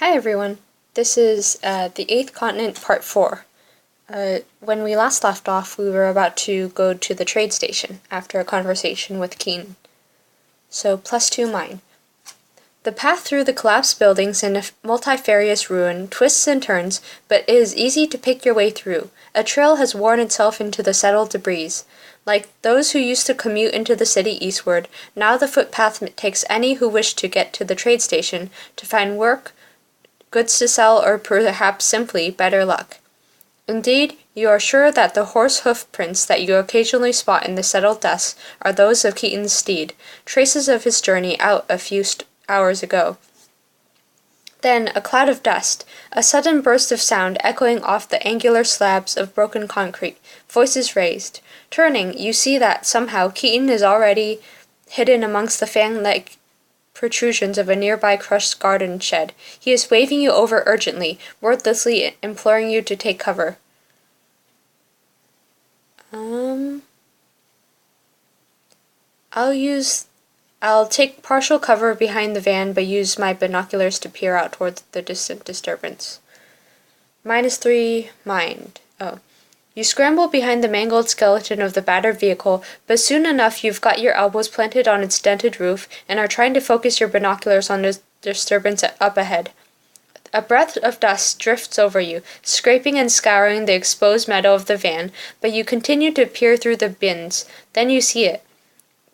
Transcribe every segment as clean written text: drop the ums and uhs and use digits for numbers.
Hi everyone, this is the 8th Continent Part 4. When we last left off, we were about to go to the trade station after a conversation with Keaton. So, +2 mine. The path through the collapsed buildings in a multifarious ruin twists and turns, but it is easy to pick your way through. A trail has worn itself into the settled debris. Like those who used to commute into the city eastward, now the footpath takes any who wish to get to the trade station to find work, goods to sell, or perhaps simply better luck. Indeed, you are sure that the horse hoof prints that you occasionally spot in the settled dust are those of Keaton's steed, traces of his journey out a few hours ago. Then a cloud of dust, a sudden burst of sound echoing off the angular slabs of broken concrete, voices raised. Turning, you see that somehow Keaton is already hidden amongst the fan-like protrusions of a nearby crushed garden shed. He is waving you over urgently, wordlessly imploring you to take cover. I'll take partial cover behind the van, but use my binoculars to peer out towards the distant disturbance. -3 mind. You scramble behind the mangled skeleton of the battered vehicle, but soon enough you've got your elbows planted on its dented roof and are trying to focus your binoculars on the disturbance up ahead. A breath of dust drifts over you, scraping and scouring the exposed metal of the van, but you continue to peer through the bins. Then you see it.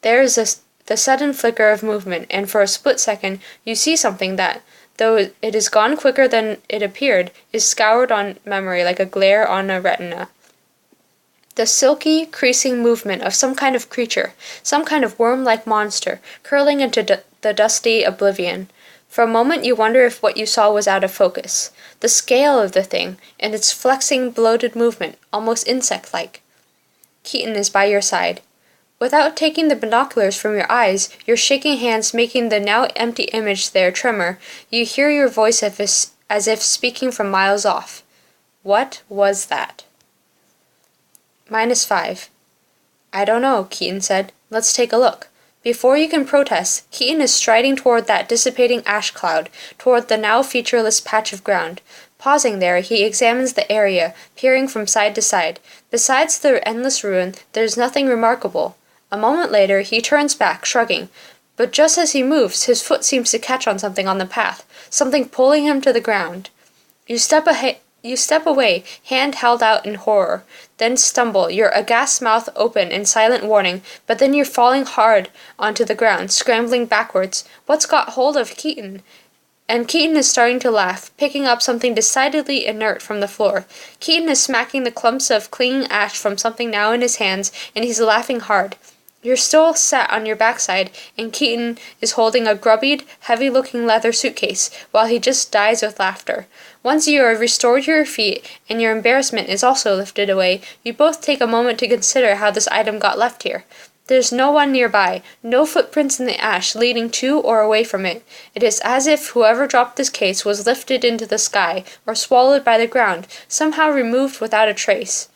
There is the sudden flicker of movement, and for a split second you see something that, though it is gone quicker than it appeared, is scoured on memory like a glare on a retina. The silky, creasing movement of some kind of creature, some kind of worm-like monster, curling into the dusty oblivion. For a moment you wonder if what you saw was out of focus. The scale of the thing, and its flexing, bloated movement, almost insect-like. Keaton is by your side. Without taking the binoculars from your eyes, your shaking hands making the now empty image there tremor, you hear your voice as if speaking from miles off. What was that? -5. I don't know, Keaton said. Let's take a look. Before you can protest, Keaton is striding toward that dissipating ash cloud, toward the now featureless patch of ground. Pausing there, he examines the area, peering from side to side. Besides the endless ruin, there's nothing remarkable. A moment later, he turns back, shrugging. But just as he moves, his foot seems to catch on something on the path, something pulling him to the ground. You step away, hand held out in horror, then stumble, your aghast mouth open in silent warning, but then you're falling hard onto the ground, scrambling backwards. What's got hold of Keaton? And Keaton is starting to laugh, picking up something decidedly inert from the floor. Keaton is smacking the clumps of clinging ash from something now in his hands, and he's laughing hard. You're still sat on your backside, and Keaton is holding a grubbied, heavy-looking leather suitcase, while he just dies with laughter. Once you are restored to your feet, and your embarrassment is also lifted away, you both take a moment to consider how this item got left here. There's no one nearby, no footprints in the ash leading to or away from it. It is as if whoever dropped this case was lifted into the sky, or swallowed by the ground, somehow removed without a trace.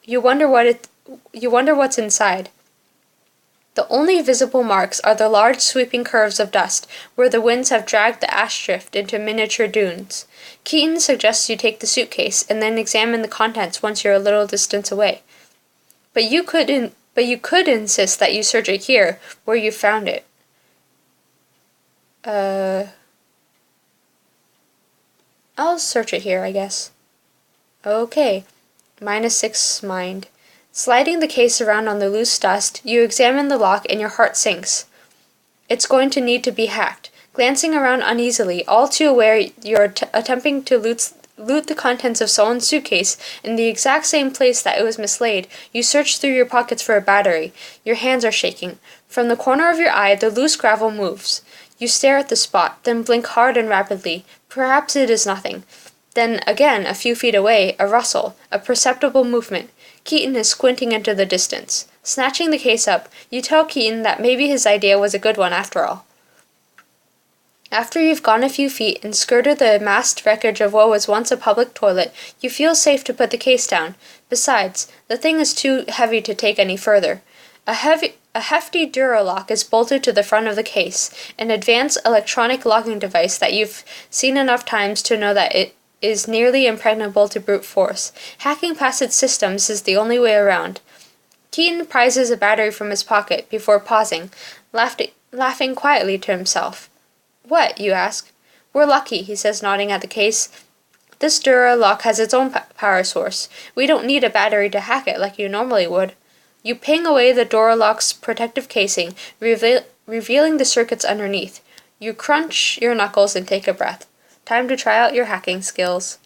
You wonder what's inside. The only visible marks are the large sweeping curves of dust, where the winds have dragged the ash drift into miniature dunes. Keaton suggests you take the suitcase and then examine the contents once you're a little distance away. But you could insist that you search it here, where you found it. I'll search it here, I guess. Okay. -6 mind. Sliding the case around on the loose dust, you examine the lock and your heart sinks. It's going to need to be hacked. Glancing around uneasily, all too aware you're attempting to loot the contents of someone's suitcase in the exact same place that it was mislaid, you search through your pockets for a battery. Your hands are shaking. From the corner of your eye, the loose gravel moves. You stare at the spot, then blink hard and rapidly. Perhaps it is nothing. Then, again, a few feet away, a rustle, a perceptible movement. Keaton is squinting into the distance. Snatching the case up, you tell Keaton that maybe his idea was a good one after all. After you've gone a few feet and skirted the massed wreckage of what was once a public toilet, you feel safe to put the case down. Besides, the thing is too heavy to take any further. A hefty Duralock is bolted to the front of the case, an advanced electronic locking device that you've seen enough times to know that it is nearly impregnable to brute force. Hacking past its systems is the only way around. Keaton prizes a battery from his pocket before pausing, laughing quietly to himself. "What?" you ask. "We're lucky," he says, nodding at the case. "This Duralock has its own power source. We don't need a battery to hack it like you normally would." You ping away the Duralock's protective casing, revealing the circuits underneath. You crunch your knuckles and take a breath. Time to try out your hacking skills.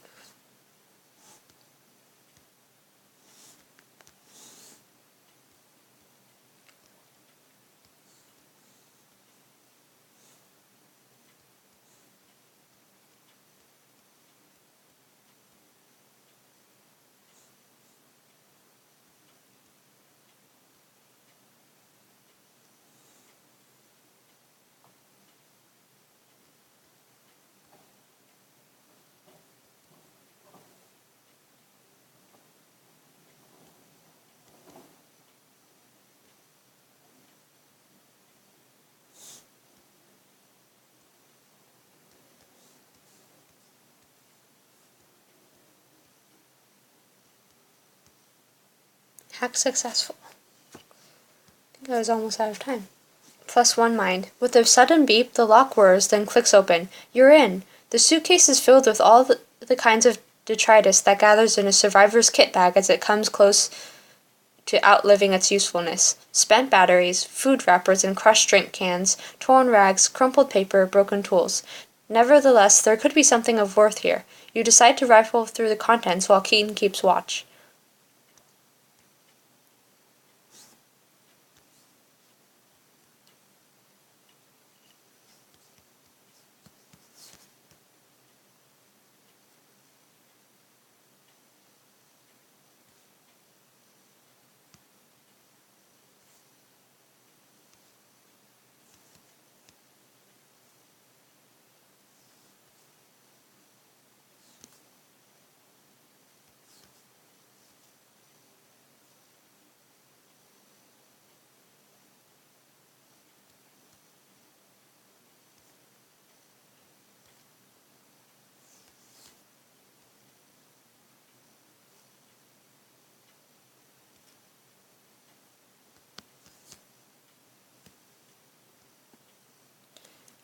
Hack successful. I think I was almost out of time. +1 mind. With a sudden beep, the lock whirs, then clicks open. You're in. The suitcase is filled with all the kinds of detritus that gathers in a survivor's kit bag as it comes close to outliving its usefulness. Spent batteries, food wrappers and crushed drink cans, torn rags, crumpled paper, broken tools. Nevertheless, there could be something of worth here. You decide to rifle through the contents while Keaton keeps watch.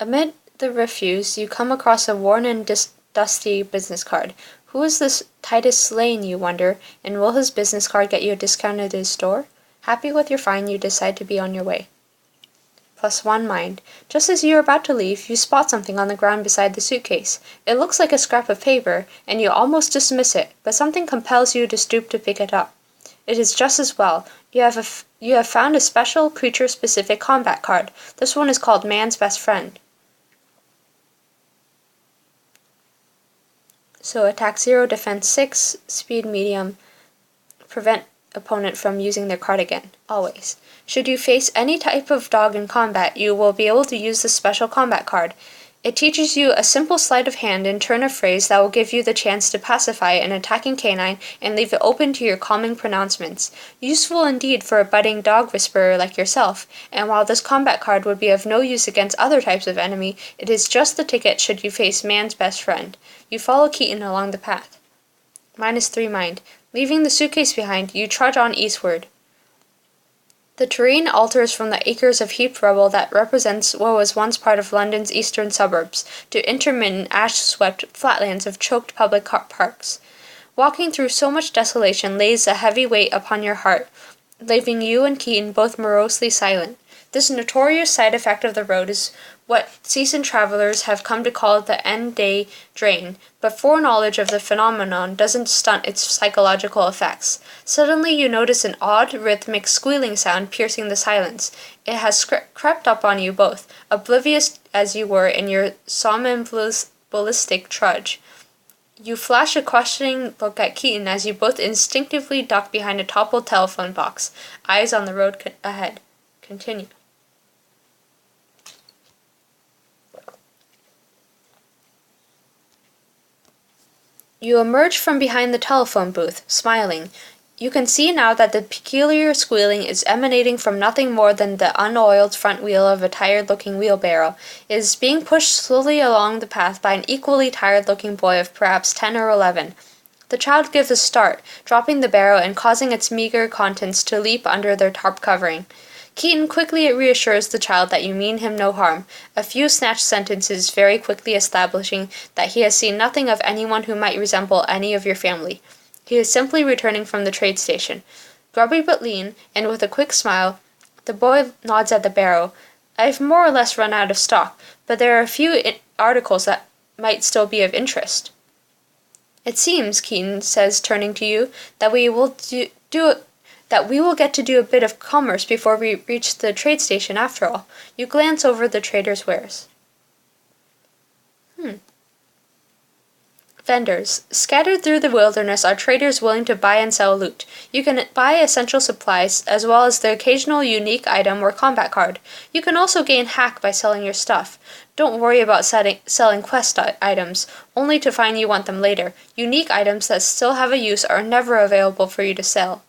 Amid the refuse, you come across a worn and dusty business card. Who is this Titus Lane, you wonder, and will his business card get you a discount at his store? Happy with your find, you decide to be on your way. +1 mind. Just as you are about to leave, you spot something on the ground beside the suitcase. It looks like a scrap of paper, and you almost dismiss it, but something compels you to stoop to pick it up. It is just as well. You have found a special creature-specific combat card. This one is called Man's Best Friend. So attack 0, defense 6, speed medium, prevent opponent from using their card again, always. Should you face any type of dog in combat, you will be able to use this special combat card. It teaches you a simple sleight of hand and turn of phrase that will give you the chance to pacify an attacking canine and leave it open to your calming pronouncements. Useful indeed for a budding dog whisperer like yourself, and while this combat card would be of no use against other types of enemy, it is just the ticket should you face Man's Best Friend. You follow Keaton along the path. -3 mind. Leaving the suitcase behind, you trudge on eastward. The terrain alters from the acres of heaped rubble that represents what was once part of London's eastern suburbs to intermittent ash-swept flatlands of choked public parks. Walking through so much desolation lays a heavy weight upon your heart, leaving you and Keaton both morosely silent. This notorious side effect of the road is what seasoned travelers have come to call the end-day drain, but foreknowledge of the phenomenon doesn't stunt its psychological effects. Suddenly you notice an odd, rhythmic squealing sound piercing the silence. It has crept up on you both, oblivious as you were in your somnambulistic trudge. You flash a questioning look at Keaton as you both instinctively duck behind a toppled telephone box, eyes on the road ahead. Continue. You emerge from behind the telephone booth, smiling. You can see now that the peculiar squealing is emanating from nothing more than the unoiled front wheel of a tired-looking wheelbarrow. It is being pushed slowly along the path by an equally tired-looking boy of perhaps 10 or 11. The child gives a start, dropping the barrow and causing its meager contents to leap under their tarp covering. Keaton quickly reassures the child that you mean him no harm, a few snatched sentences very quickly establishing that he has seen nothing of anyone who might resemble any of your family. He is simply returning from the trade station. Grubby but lean, and with a quick smile, the boy nods at the barrow. I've more or less run out of stock, but there are a few articles that might still be of interest. It seems, Keaton says, turning to you, that we will get to do a bit of commerce before we reach the trade station after all. You glance over the trader's wares. Vendors. Scattered through the wilderness are traders willing to buy and sell loot. You can buy essential supplies, as well as the occasional unique item or combat card. You can also gain hack by selling your stuff. Don't worry about selling quest items, only to find you want them later. Unique items that still have a use are never available for you to sell.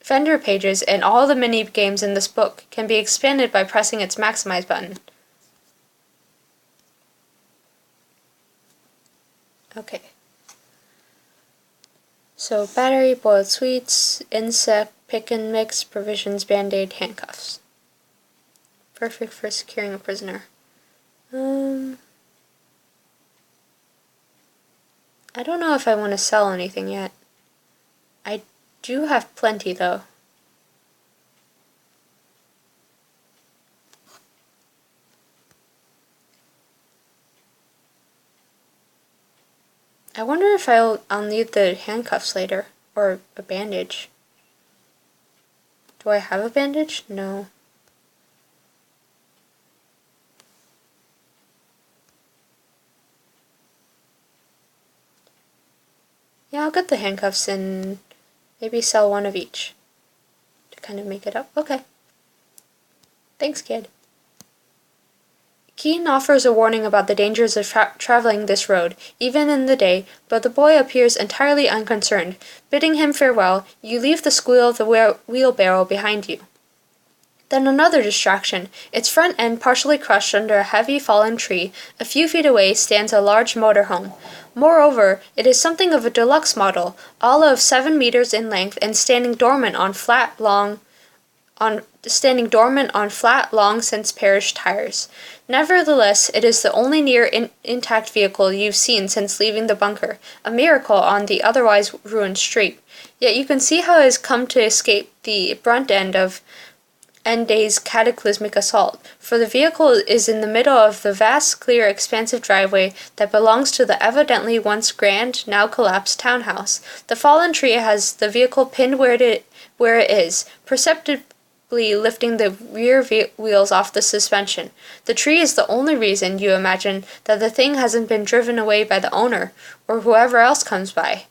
Vendor pages and all the mini-games in this book can be expanded by pressing its maximize button. Okay. So, battery, boiled sweets, insect, pick and mix, provisions, band-aid, handcuffs. Perfect for securing a prisoner. I don't know if I want to sell anything yet. I do have plenty, though. I wonder if I'll need the handcuffs later, or a bandage. Do I have a bandage? No. Yeah, I'll get the handcuffs and maybe sell one of each to kind of make it up. Okay. Thanks, kid. Keaton offers a warning about the dangers of traveling this road, even in the day, but the boy appears entirely unconcerned. Bidding him farewell, you leave the squeal of the wheelbarrow behind you. Then another distraction. Its front end partially crushed under a heavy fallen tree. A few feet away stands a large motorhome. Moreover, it is something of a deluxe model, all of 7 meters in length and standing dormant on flat, long since perished tires. Nevertheless, it is the only near-intact vehicle you've seen since leaving the bunker, a miracle on the otherwise ruined street. Yet you can see how it has come to escape the brunt end of N-Day's cataclysmic assault, for the vehicle is in the middle of the vast, clear, expansive driveway that belongs to the evidently once grand, now collapsed townhouse. The fallen tree has the vehicle pinned where it is, perceptibly lifting the rear wheels off the suspension. The tree is the only reason, you imagine, that the thing hasn't been driven away by the owner, or whoever else comes by.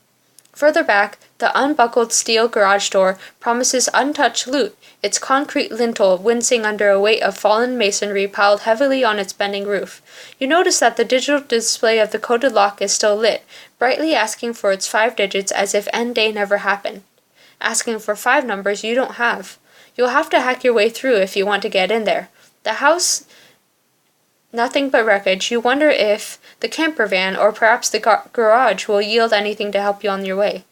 Further back, the unbuckled steel garage door promises untouched loot, its concrete lintel wincing under a weight of fallen masonry piled heavily on its bending roof. You notice that the digital display of the coded lock is still lit, brightly asking for its 5 digits as if end day never happened. Asking for 5 numbers you don't have. You'll have to hack your way through if you want to get in there. The house, nothing but wreckage. You wonder if the camper van or perhaps the garage will yield anything to help you on your way.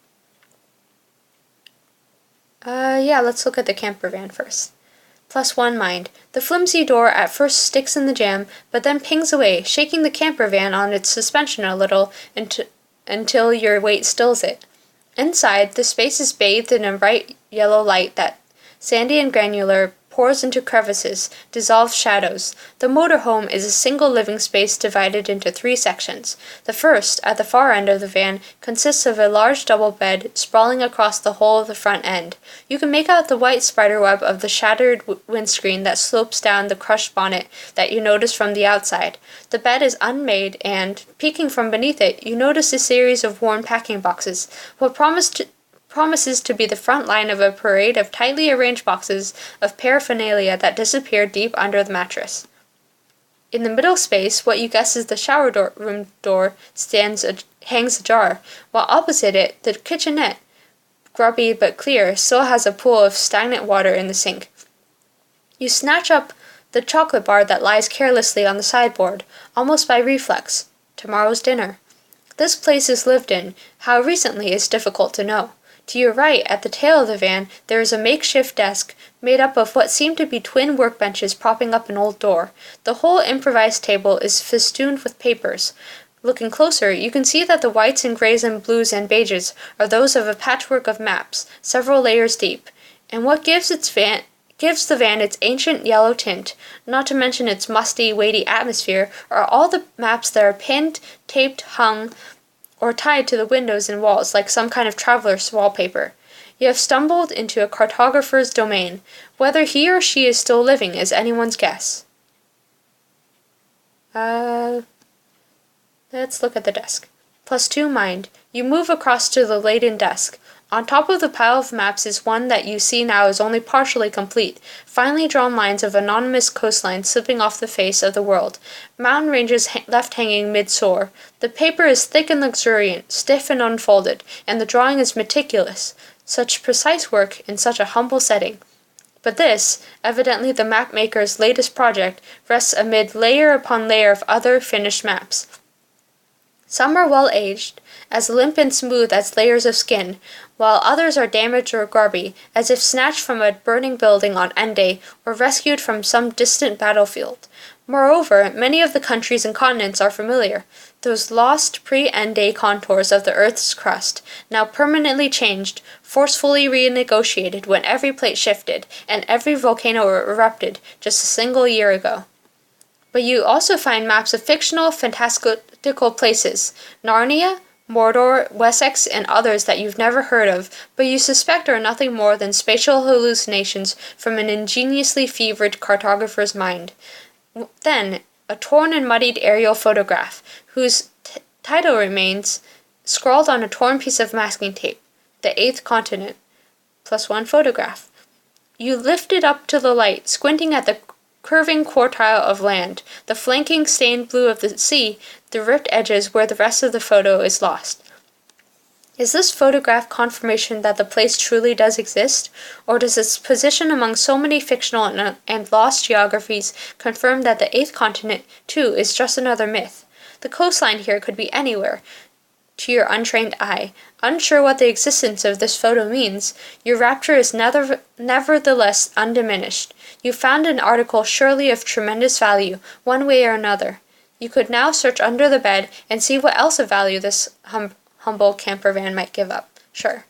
Yeah, let's look at the camper van first. +1 mind. The flimsy door at first sticks in the jam, but then pings away, shaking the camper van on its suspension a little until your weight stills it. Inside, the space is bathed in a bright yellow light that, sandy and granular, pours into crevices, dissolves shadows. The motorhome is a single living space divided into 3 sections. The first, at the far end of the van, consists of a large double bed sprawling across the whole of the front end. You can make out the white spiderweb of the shattered windscreen that slopes down the crushed bonnet that you notice from the outside. The bed is unmade and, peeking from beneath it, you notice a series of worn packing boxes. What promises to be the front line of a parade of tightly arranged boxes of paraphernalia that disappear deep under the mattress. In the middle space, what you guess is the shower room door hangs ajar, while opposite it, the kitchenette, grubby but clear, still has a pool of stagnant water in the sink. You snatch up the chocolate bar that lies carelessly on the sideboard, almost by reflex. Tomorrow's dinner. This place is lived in. How recently is difficult to know. To your right, at the tail of the van, there is a makeshift desk, made up of what seem to be twin workbenches propping up an old door. The whole improvised table is festooned with papers. Looking closer, you can see that the whites and greys and blues and beiges are those of a patchwork of maps, several layers deep. And what gives the van its ancient yellow tint, not to mention its musty, weighty atmosphere, are all the maps that are pinned, taped, hung, or tied to the windows and walls like some kind of traveler's wallpaper. You have stumbled into a cartographer's domain. Whether he or she is still living is anyone's guess. Let's look at the desk. +2 mind. You move across to the laden desk. On top of the pile of maps is one that you see now is only partially complete, finely drawn lines of anonymous coastlines slipping off the face of the world, mountain ranges left hanging mid-soar. The paper is thick and luxuriant, stiff and unfolded, and the drawing is meticulous. Such precise work in such a humble setting. But this, evidently the map-maker's latest project, rests amid layer upon layer of other finished maps. Some are well aged, as limp and smooth as layers of skin, while others are damaged or grubby, as if snatched from a burning building on end day or rescued from some distant battlefield. Moreover, many of the countries and continents are familiar, those lost pre-end day contours of the Earth's crust, now permanently changed, forcefully renegotiated when every plate shifted and every volcano erupted just a single year ago. But you also find maps of fictional, fantastical places, Narnia, Mordor, Wessex, and others that you've never heard of, but you suspect are nothing more than spatial hallucinations from an ingeniously fevered cartographer's mind. Then, a torn and muddied aerial photograph, whose title remains scrawled on a torn piece of masking tape, The Eighth Continent, +1 photograph. You lift it up to the light, squinting at the curving quartile of land, the flanking stained blue of the sea, the ripped edges where the rest of the photo is lost. Is this photograph confirmation that the place truly does exist, or does its position among so many fictional and lost geographies confirm that the eighth continent, too, is just another myth? The coastline here could be anywhere, to your untrained eye. Unsure what the existence of this photo means, your rapture is nevertheless undiminished. You found an article surely of tremendous value, one way or another. You could now search under the bed and see what else of value this humble camper van might give up. Sure.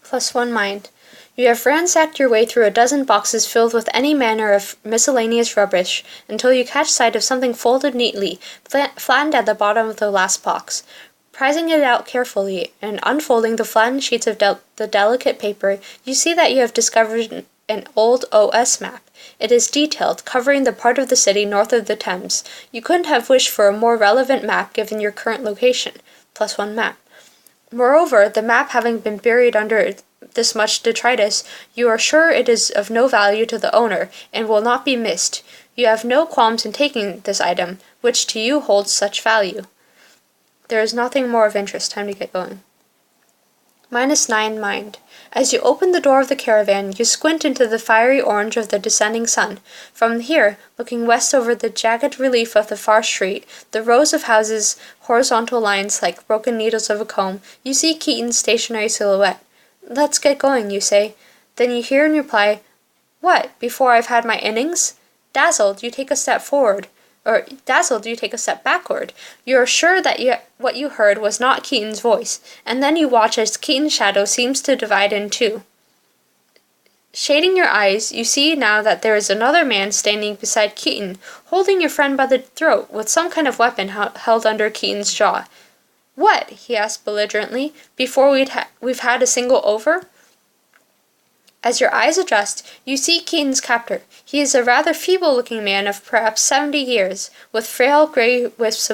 +1 mind. You have ransacked your way through a dozen boxes filled with any manner of miscellaneous rubbish until you catch sight of something folded neatly, flattened at the bottom of the last box. Prizing it out carefully and unfolding the flattened sheets of the delicate paper, you see that you have discovered an old OS map. It is detailed, covering the part of the city north of the Thames. You couldn't have wished for a more relevant map given your current location. +1 map. Moreover, the map having been buried under this much detritus, you are sure it is of no value to the owner, and will not be missed. You have no qualms in taking this item, which to you holds such value. There is nothing more of interest. Time to get going. -9 mind. As you open the door of the caravan, you squint into the fiery orange of the descending sun. From here, looking west over the jagged relief of the far street, the rows of houses, horizontal lines like broken needles of a comb, you see Keaton's stationary silhouette. "Let's get going," you say. Then you hear in reply, "What, before I've had my innings?" Dazzled, you take a step backward. You are sure that what you heard was not Keaton's voice, and then you watch as Keaton's shadow seems to divide in two. Shading your eyes, you see now that there is another man standing beside Keaton, holding your friend by the throat with some kind of weapon held under Keaton's jaw. "What?" he asked belligerently. "Before we've had a single over?" As your eyes adjust, you see Keaton's captor. He is a rather feeble-looking man of perhaps 70 years, with frail grey wisps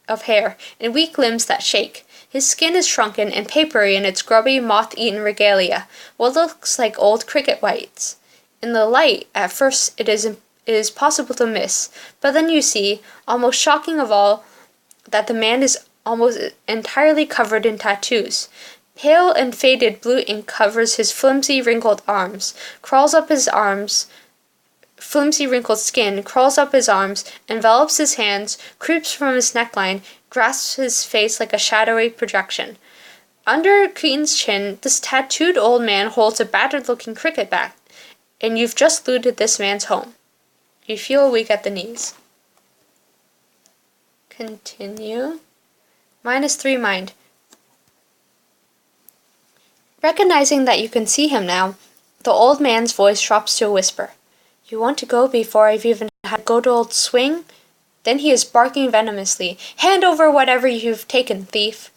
of hair and weak limbs that shake. His skin is shrunken and papery in its grubby, moth-eaten regalia, what looks like old cricket whites. In the light, at first it is possible to miss, but then you see, almost shocking of all, that the man is almost entirely covered in tattoos. Pale and faded blue ink covers his flimsy, wrinkled skin crawls up his arms, envelops his hands, creeps from his neckline, grasps his face like a shadowy projection. Under Keaton's chin, this tattooed old man holds a battered-looking cricket bat, and you've just looted this man's home. You feel weak at the knees. Continue. -3 mind. Recognizing that you can see him now, the old man's voice drops to a whisper. "You want to go before I've even had a good old swing?" Then he is barking venomously. "Hand over whatever you've taken, thief!"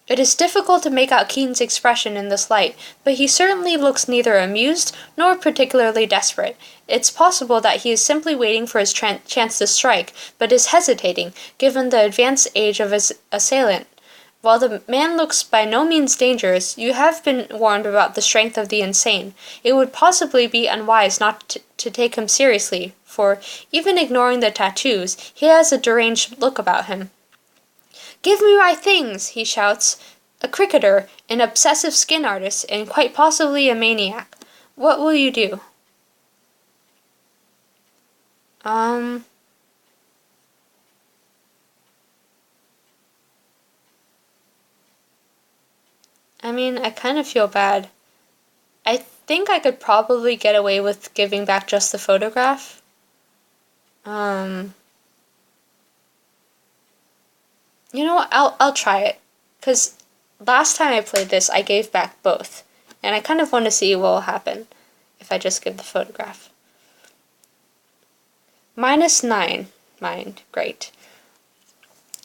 It is difficult to make out Keaton's expression in this light, but he certainly looks neither amused nor particularly desperate. It's possible that he is simply waiting for his chance to strike, but is hesitating, given the advanced age of his assailant. While the man looks by no means dangerous, you have been warned about the strength of the insane. It would possibly be unwise not to take him seriously, for, even ignoring the tattoos, he has a deranged look about him. "Give me my things!" he shouts. A cricketer, an obsessive skin artist, and quite possibly a maniac. What will you do? I kind of feel bad. I think I could probably get away with giving back just the photograph. You know what? I'll try it. Because last time I played this, I gave back both. And I kind of want to see what will happen if I just give the photograph. -9 mind. Great.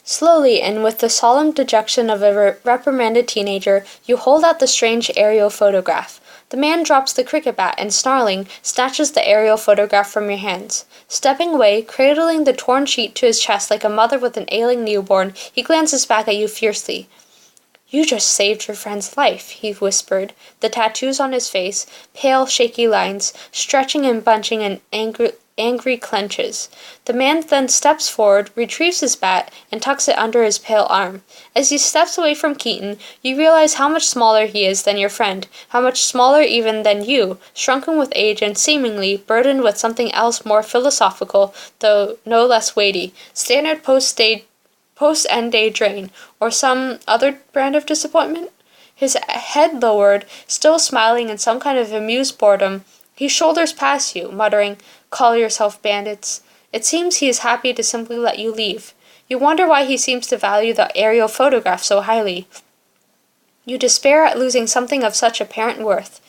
Slowly, and with the solemn dejection of a reprimanded teenager, you hold out the strange aerial photograph. The man drops the cricket bat and, snarling, snatches the aerial photograph from your hands. Stepping away, cradling the torn sheet to his chest like a mother with an ailing newborn, he glances back at you fiercely. "You just saved your friend's life," he whispered, the tattoos on his face, pale, shaky lines, stretching and bunching in angry clenches. The man then steps forward, retrieves his bat, and tucks it under his pale arm. As he steps away from Keaton, you realize how much smaller he is than your friend, how much smaller even than you, shrunken with age and seemingly burdened with something else more philosophical, though no less weighty, standard post-end day drain, or some other brand of disappointment. His head lowered, still smiling in some kind of amused boredom, he shoulders past you, muttering, "Call yourself bandits." It seems he is happy to simply let you leave. You wonder why he seems to value the aerial photograph so highly. You despair at losing something of such apparent worth.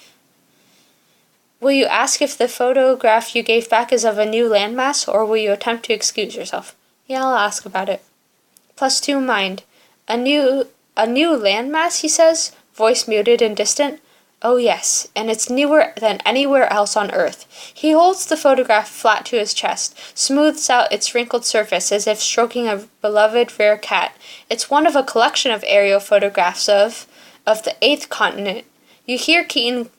Will you ask if the photograph you gave back is of a new landmass, or will you attempt to excuse yourself? Yeah, I'll ask about it. +2 mind. A new landmass, he says, voice muted and distant. Oh yes, and it's newer than anywhere else on Earth. He holds the photograph flat to his chest, smooths out its wrinkled surface as if stroking a beloved rare cat. It's one of a collection of aerial photographs of the 8th continent. You hear Keaton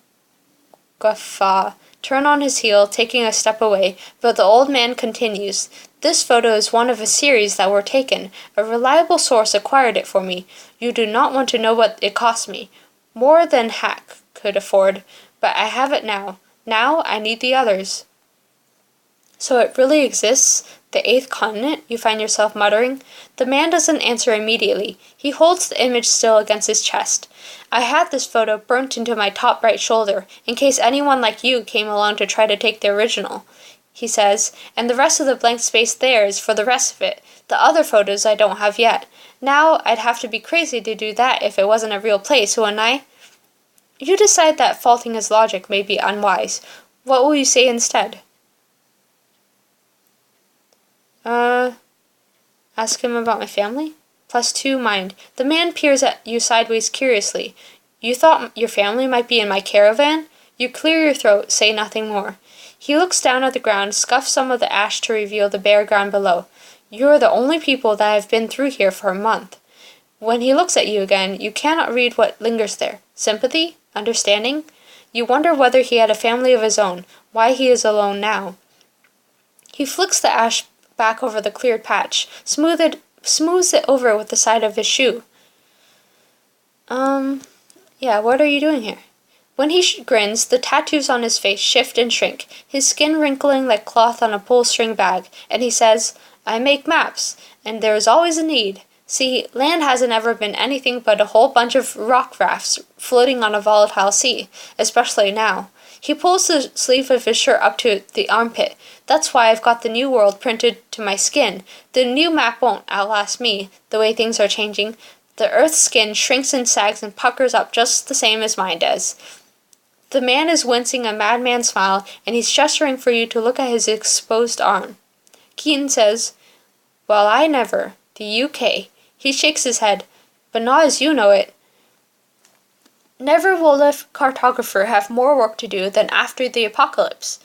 guffaw, turn on his heel, taking a step away, but the old man continues. This photo is one of a series that were taken. A reliable source acquired it for me. You do not want to know what it cost me. More than Hack could afford, but I have it now. Now I need the others. So it really exists? The eighth continent? You find yourself muttering. The man doesn't answer immediately. He holds the image still against his chest. I had this photo burnt into my top right shoulder, in case anyone like you came along to try to take the original, he says, and the rest of the blank space there is for the rest of it. The other photos I don't have yet. Now, I'd have to be crazy to do that if it wasn't a real place, wouldn't I? You decide that faulting his logic may be unwise. What will you say instead? Ask him about my family? +2 mind. The man peers at you sideways curiously. You thought your family might be in my caravan? You clear your throat, say nothing more. He looks down at the ground, scuffs some of the ash to reveal the bare ground below. You are the only people that have been through here for a month. When he looks at you again, you cannot read what lingers there. Sympathy? Understanding? You wonder whether he had a family of his own, why he is alone now. He flicks the ash back over the cleared patch, smooths it over with the side of his shoe. Yeah, what are you doing here? When he grins, the tattoos on his face shift and shrink, his skin wrinkling like cloth on a pull-string bag, and he says, I make maps, and there is always a need. See, land hasn't ever been anything but a whole bunch of rock rafts floating on a volatile sea, especially now. He pulls the sleeve of his shirt up to the armpit. That's why I've got the new world printed to my skin. The new map won't outlast me, the way things are changing. The Earth's skin shrinks and sags and puckers up just the same as mine does. The man is wincing a madman smile, and he's gesturing for you to look at his exposed arm. Keaton says, Well, I never. The UK. He shakes his head. But not as you know it. Never will a cartographer have more work to do than after the apocalypse.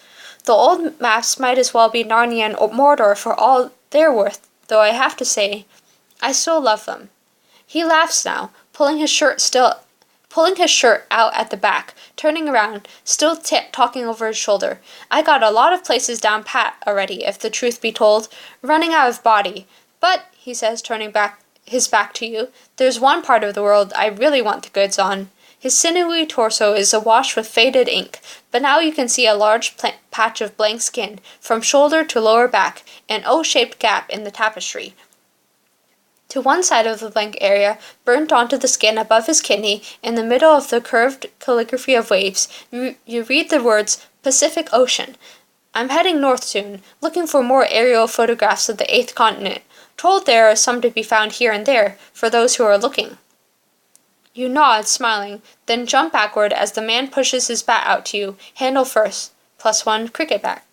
The old maps might as well be Narnia and Mordor for all they're worth, though I have to say, I still love them. He laughs now, pulling his shirt out at the back, turning around, still talking over his shoulder. I got a lot of places down pat already, if the truth be told, running out of body. But, he says, turning his back to you, there's one part of the world I really want the goods on. His sinewy torso is awash with faded ink, but now you can see a large patch of blank skin, from shoulder to lower back, an O-shaped gap in the tapestry. To one side of the blank area, burnt onto the skin above his kidney, in the middle of the curved calligraphy of waves, you read the words, Pacific Ocean. I'm heading north soon, looking for more aerial photographs of the eighth continent. Told there are some to be found here and there, for those who are looking. You nod, smiling, then jump backward as the man pushes his bat out to you, handle first, +1 cricket bat.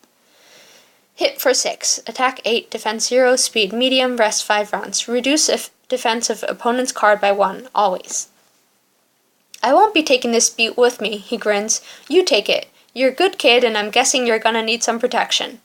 Hit for 6, attack 8, defense 0, speed medium, rest 5 rounds. Reduce defense of opponent's card by 1, always. I won't be taking this beat with me, he grins. You take it. You're a good kid and I'm guessing you're gonna need some protection.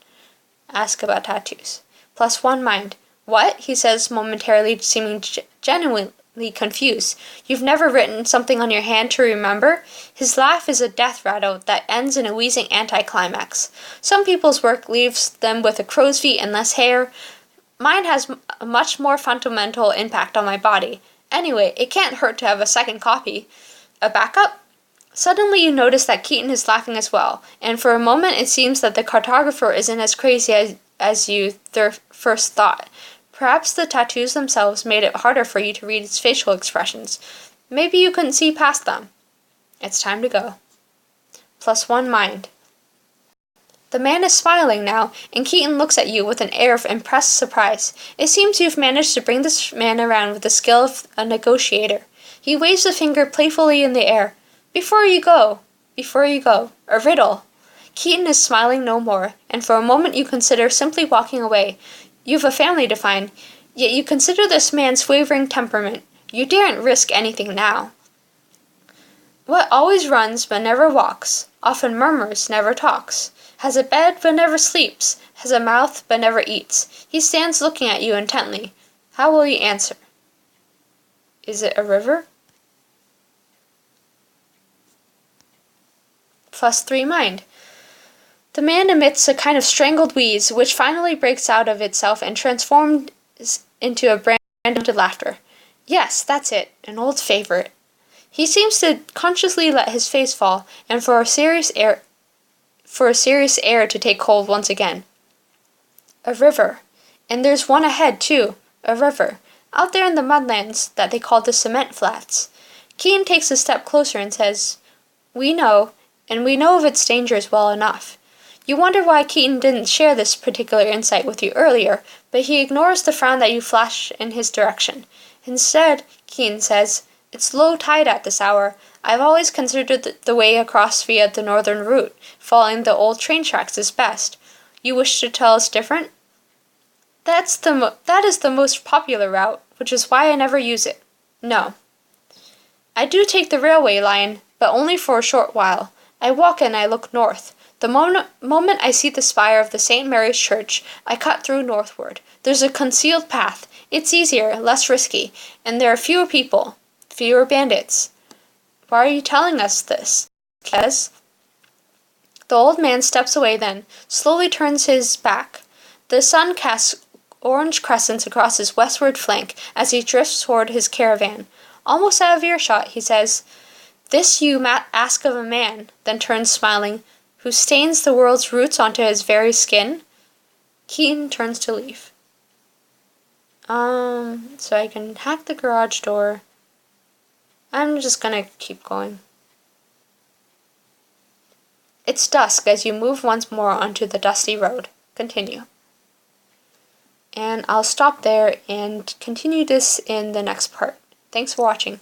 Ask about tattoos. +1 mind. What? He says, momentarily seeming genuinely confused. You've never written something on your hand to remember? His laugh is a death rattle that ends in a wheezing anticlimax. Some people's work leaves them with a crow's feet and less hair. Mine has a much more fundamental impact on my body. Anyway, it can't hurt to have a second copy. A backup? Suddenly you notice that Keaton is laughing as well, and for a moment it seems that the cartographer isn't as crazy as you first thought. Perhaps the tattoos themselves made it harder for you to read his facial expressions. Maybe you couldn't see past them. It's time to go. +1 mind. The man is smiling now, and Keaton looks at you with an air of impressed surprise. It seems you've managed to bring this man around with the skill of a negotiator. He waves a finger playfully in the air. Before you go, a riddle. Keaton is smiling no more, and for a moment you consider simply walking away. You've a family to find, yet you consider this man's wavering temperament. You daren't risk anything now. What always runs but never walks, often murmurs, never talks, has a bed but never sleeps, has a mouth but never eats. He stands looking at you intently. How will you answer? Is it a river? +3 mind. The man emits a kind of strangled wheeze, which finally breaks out of itself and transforms into a brand of laughter. Yes, that's it, an old favorite. He seems to consciously let his face fall, and for a serious air to take hold once again. A river. And there's one ahead, too. A river. Out there in the mudlands that they call the cement flats. Keaton takes a step closer and says, "We know, and we know of its dangers well enough." You wonder why Keaton didn't share this particular insight with you earlier, but he ignores the frown that you flash in his direction. Instead, Keaton says, "It's low tide at this hour. I've always considered the way across via the northern route, following the old train tracks, is best. You wish to tell us different?" That is the most popular route, which is why I never use it. No. I do take the railway line, but only for a short while. I walk and I look north. The moment I see the spire of the St. Mary's Church, I cut through northward. There's a concealed path. It's easier, less risky, and there are fewer people, fewer bandits. Why are you telling us this? Because the old man steps away then, slowly turns his back. The sun casts orange crescents across his westward flank as he drifts toward his caravan. Almost out of earshot, he says, "This you ask of a man," then turns smiling, "who stains the world's roots onto his very skin?" Keaton turns to leave. So I can hack the garage door. I'm just gonna keep going. It's dusk as you move once more onto the dusty road. Continue. And I'll stop there and continue this in the next part. Thanks for watching.